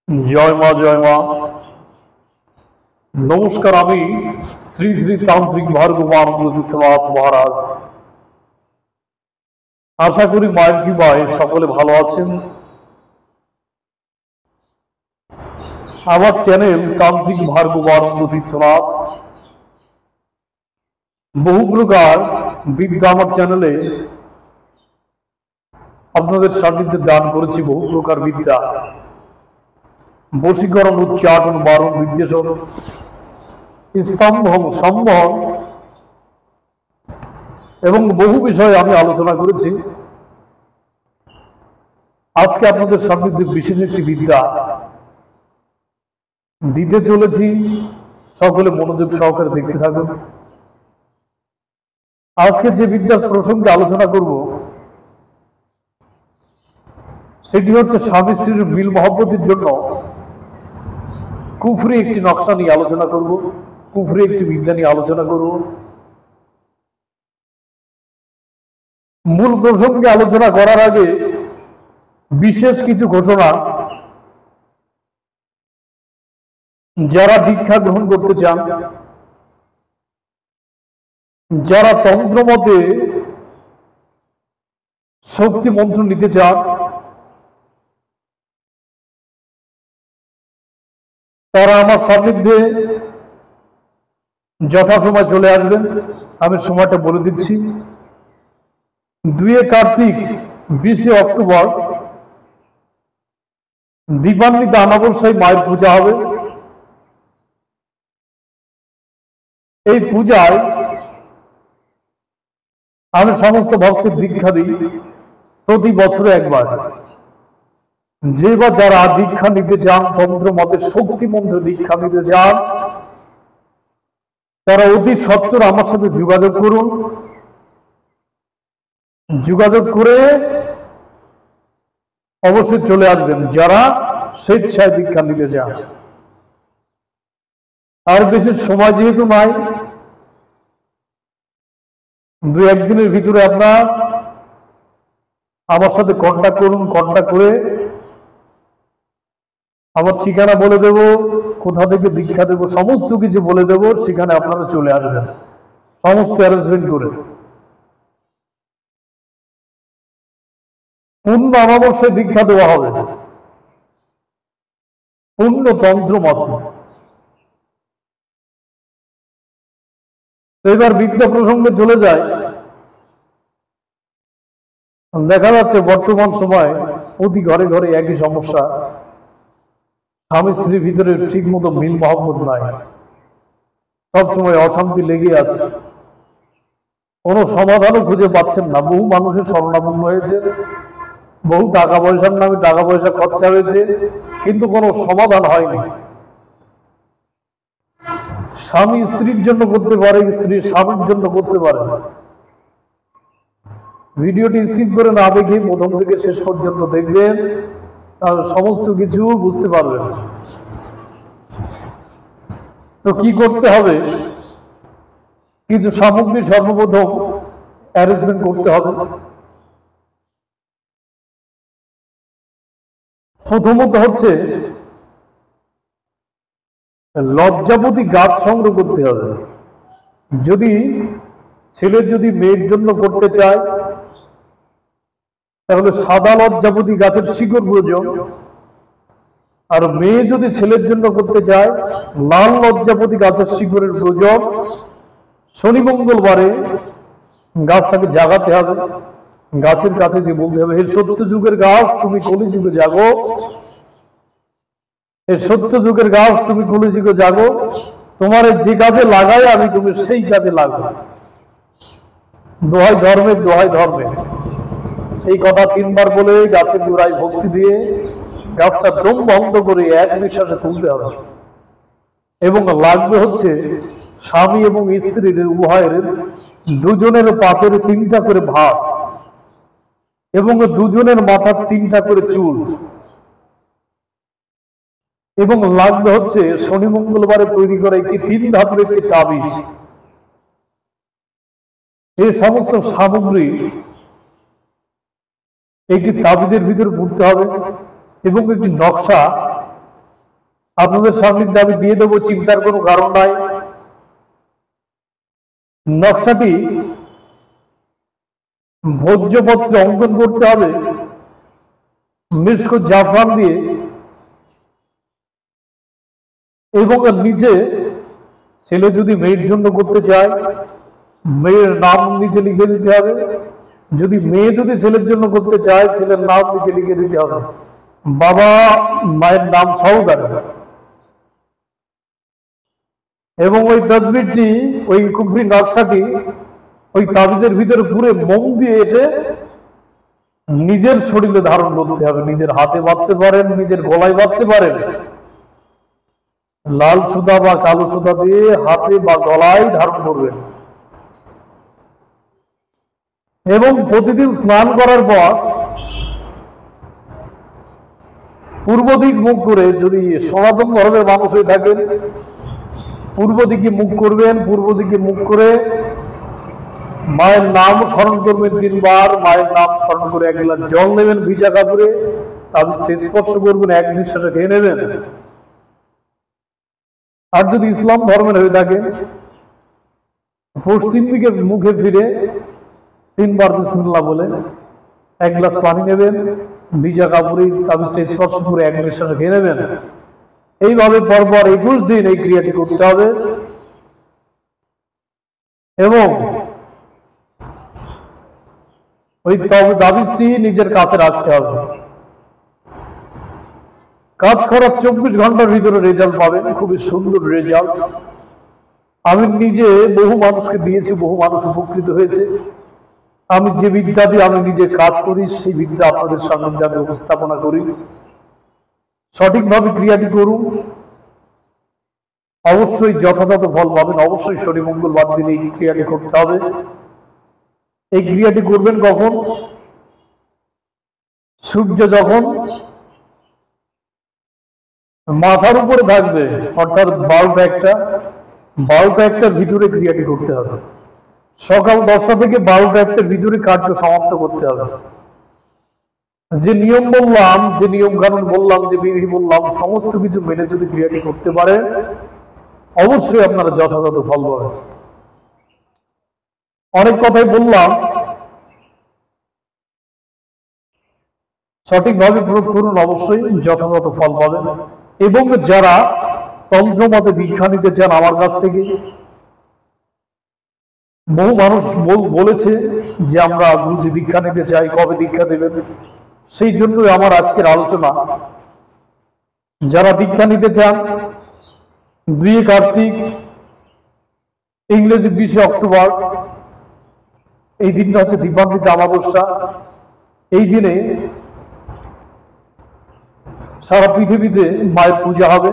जय मा जय मा। नमस्कार, आमी श्री श्री तांत्रिक भार्गवानंद महाराज। आशा करी माয়ের কৃপায় সকলে ভালো আছেন। আমার চ্যানেল তান্ত্রিক ভার্গবানন্দ তীর্থনাথ বহু প্রকার বিদ্যা আমার চ্যানেলে আপনাদের সান্নিধ্যে দান করেছি। বহু প্রকার বিদ্যা, বশীকরণ, উচ্চাটন, বারণ, বিদ্বেষণ, স্তম্ভন, সম্বহন এবং বহু বিষয়ে আমি আলোচনা করেছি। আজকে আপনাদের সান্নিধ্যে বিশেষ একটি বিদ্যা দিতে চলেছি। সকলে মনোযোগ সহকারে দেখতে থাকুন। আজকে যে বিদ্যার প্রসঙ্গে আলোচনা করব সেটি হচ্ছে স্বামী স্ত্রীর মিল মহব্বতের জন্য কুফরি একটি নকশা নিয়ে আলোচনা করব, কুফরি একটি বিদ্যা নিয়ে আলোচনা করব। মূল প্রসঙ্গে আলোচনা করার আগে বিশেষ কিছু ঘোষণা। যারা দীক্ষা গ্রহণ করতে চান, যারা তন্ত্র মতে শক্তি মন্ত্র নিতে চান, তারা আমার সান্নিধ্যে যথাসময় চলে আসবেন। আমি সময়টা বলে দিচ্ছি। 2 কার্তিক 20 অক্টোবর দীপান্বিতা অমাবস্যায় মায়ের পূজা হবে। এই পূজায় আমি সমস্ত ভক্তের দীক্ষা দিই প্রতি বছরে একবার। যে বা যারা দীক্ষা নিতে চান, তন্ত্র মতের শক্তি মন্ত্রে দীক্ষা নিতে চান, তারা অতি সত্বর আমার সাথে যোগাযোগ করুন। যোগাযোগ করে অবশ্যই চলে আসবেন যারা স্বেচ্ছায় দীক্ষা নিতে চান। আর বেশি সময় যেহেতু নাই, 2-1 দিনের ভিতরে আপনার আমার সাথে কন্ট্যাক্ট করুন। কন্ট্যাক্ট করে আমার ঠিকানা বলে দেব, কোথা থেকে দীক্ষা দেব, সমস্ত কিছু বলে দেব। সেখানে আপনারা চলে আসবেন সমস্ত অ্যারেঞ্জমেন্ট করে। পূর্ণ অমাবস্যায় দীক্ষা দেওয়া হবে, পূর্ণ তন্ত্র মত। এবার বিদ্যা প্রসঙ্গে চলে যায়। দেখা যাচ্ছে বর্তমান সময় প্রতি ঘরে ঘরে একই সমস্যা। স্বামী স্ত্রীর ভিতরে ঠিক মতো মিল মহব্বত নাই, সবসময় অশান্তি লেগে আছে, কোনো সমাধানও খুঁজে পাচ্ছেন না। বহু মানুষের শরণাপন্ন হয়েছে, বহু টাকা পয়সার নামে টাকা পয়সা খরচা হয়েছে, কিন্তু কোনো সমাধান হয়নি। স্বামী স্ত্রীর জন্য করতে পারে, স্ত্রী স্বামীর জন্য করতে পারে। ভিডিওটি স্কিপ করে না দেখে প্রথম থেকে শেষ পর্যন্ত দেখবেন, তাহলে সমস্ত কিছু বুঝতে পারবেন। তো কি করতে হবে? কিছু সামগ্রী সর্বপ্রথম অ্যারেঞ্জমেন্ট করতে হবে। প্রথমত হচ্ছে লজ্জাপতি গাছ সংগ্রহ করতে হবে। যদি ছেলে যদি মেয়ের জন্য করতে চায় তাহলে সাদা লজ্জাপতি গাছের শিকড় প্রয়োজন। আর মেয়ে যদি ছেলের জন্য করতে চায় লাল লজ্জাপতি গাছের শিকড়ের প্রয়োজন। শনি মঙ্গলবারে গাছটাকে জাগাতে হবে। গাছের কাছে যে বলতে হবে, হে সত্য যুগের গাছ তুমি কলি যুগে জাগো, এই সত্য যুগের গাছ তুমি কলি যুগে জাগো, তোমার যে কাজে লাগাই আমি তুমি সেই কাজে লাগো। দোহাই ধর্মের, দোহাই ধর্মের, এই কথা 3 বার বলে গাছের গোড়ায় ভক্তি দিয়ে গাছটা দম বন্ধ করে এক নিঃশ্বাসে তুলতে হবে। এবং লাগবে হচ্ছে স্বামী এবং স্ত্রীর উভয়ের দুজনের পাতের 3টা করে ভাত এবং দুজনের মাথার 3টা করে চুল। এবং লাগবে হচ্ছে শনি মঙ্গলবারে তৈরি করা একটি 3 ধাতুর একটি তাবিজ। এই সমস্ত সামগ্রী একটি তাবিজের ভিতরে পড়তে হবে এবং একটি নকশা আপনাদের সান্নিধ্যে আমি দিয়ে দেবো, চিন্তার কোনো কারণ নাই। নকশাটি ভোজ্যপত্রে অঙ্কন করতে হবে মিশক জাফরান দিয়ে, এবং নিচে ছেলে যদি মেয়ের জন্য করতে চায় মেয়ের নাম নিচে লিখে দিতে হবে, যদি মেয়ে যদি ছেলের জন্য করতে চায় ছেলের নাম নিচে লিখে দিতে হবে, বাবা মায়ের নাম সহকারে। এবং ওই তসবিরটি, ওই কুফরি নকশাটি ওই তাবিজের ভিতরে পুরে মোম দিয়ে এটে নিজের শরীরে ধারণ করতে হবে। নিজের হাতে বাঁধতে পারেন, নিজের গলায় বাঁধতে পারেন, লাল সুতা বা কালো সুতা দিয়ে হাতে বা গলায় ধারণ করবেন। এবং প্রতিদিন স্নান করার পর পূর্ব দিক মুখ করে, যদি সনাতন ধর্মের মানুষ হয়ে থাকেন পূর্ব দিকে মুখ করবেন, পূর্ব দিকে মুখ করে মায়ের নাম স্মরণ করবেন 3 বার। মায়ের নাম স্মরণ করে 1 গ্লাস জল নেবেন ভিজা কাপড়ে, তাবিজটা স্পর্শ করবেন, 1 নিঃশ্বাসে খেয়ে নেবেন। আর যদি ইসলাম ধর্মের হয়ে থাকে পশ্চিম দিকে মুখে ফিরে 3 বার বিসমিল্লাহ বলে 1 গ্লাস পানি নেবেন, ভিজা কাপড়ে তাবিজটা স্পর্শ করে 1 নিঃশ্বাসে খেয়ে নেবেন। এইভাবে পরপর 21 দিন এই ক্রিয়াটি করতে হবে। এবং ওই তাবিজটি নিজের কাছে রাখতে হবে। কাজ করার 24 ঘন্টার ভিতরে রেজাল্ট পাবেন, খুবই সুন্দর রেজাল্ট। আমি নিজে বহু মানুষকে দিয়েছি, বহু মানুষ উপকৃত হয়েছে। আমি যে বিদ্যা দিয়ে আমি নিজে কাজ করি সেই বিদ্যা আপনাদের সামনে আমি উপস্থাপনা করি। সঠিকভাবে ক্রিয়াটি করুন, অবশ্যই যথাযথ ফল পাবেন। অবশ্যই শনি মঙ্গলবার দিন এই ক্রিয়াটি করতে হবে। এই ক্রিয়াটি করবেন কখন? সূর্য যখন মাথার উপরে থাকবে, অর্থাৎ 12টা 1টার ভিতরে ক্রিয়াটি করতে হবে। সকাল 10টা থেকে 12টা 1টার ভিতরে কার্য সমাপ্ত করতে হবে। যে নিয়ম বললাম, যে নিয়ম কানুন বললাম, যে বিধি বললাম, সমস্ত কিছু মেনে যদি ক্রিয়াটি করতে পারেন অবশ্যই আপনারা যথাযথ ফল পাবেন। অনেক কথাই বললাম, সঠিকভাবে প্রয়োগ করুন, অবশ্যই যথাযথ ফল পাবেন। এবং যারা তন্ত্র মতে দীক্ষা নিতে চান আমার কাছ থেকে, বহু মানুষ বলেছে যে আমরা গুরুজি দীক্ষা নিতে চাই, কবে দীক্ষা দেবেন? সেই জন্যই আমার আজকের আলোচনা। যারা দীক্ষা নিতে চান 2 কার্তিক, ইংরেজি 20 অক্টোবর, এই দিনটা হচ্ছে দীপান্বিতা অমাবস্যা। এই দিনে সারা পৃথিবীতে মায়ের পূজা হবে,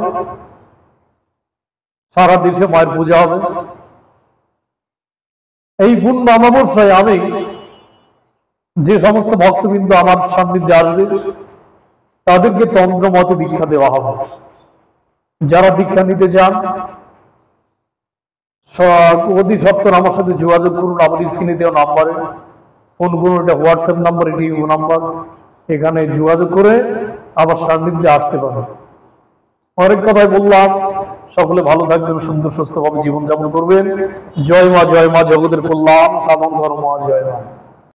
সারা দেশে মায়ের পূজা হবে। এই পূর্ণ অমাবস্যায় আমি যে সমস্ত ভক্তবৃন্দ আমার সান্নিধ্যে আসবে তাদেরকে তন্ত্র মতে দীক্ষা দেওয়া হবে। যারা দীক্ষা নিতে চান অতি সত্বর আমার সাথে যোগাযোগ করুন। আমার স্ক্রিনে দেওয়া নাম্বারে ফোন করুন, এটা হোয়াটসঅ্যাপ নাম্বার, এটি ইমো নাম্বার। এখানে যোগাযোগ করে আমার সান্নিধ্যে আসতে পারেন। অনেক কথাই বললাম, সকলে ভালো থাকবেন, সুন্দর সুস্থভাবে জীবনযাপন করবেন। জয় মা, জয় মা, জগতের কল্যাণ সাধন ধর্ম, জয় মা।